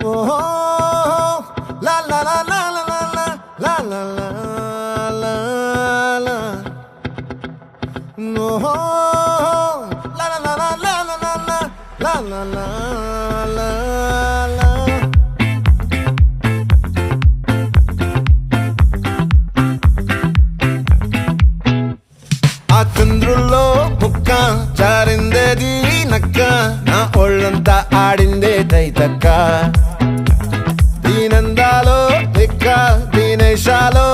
ఓహో లా లా లా లా లా లా లా లా లా లా ఓహో లా లా లా లా లా లా లా లా లా లా లా ఆ చంద్రుల్లో ముక్క జారిందేది నక్క నా ఒళ్ళంతా ఆడిందే తైతక్క దీనందాలో లెక్క దీనేశాలో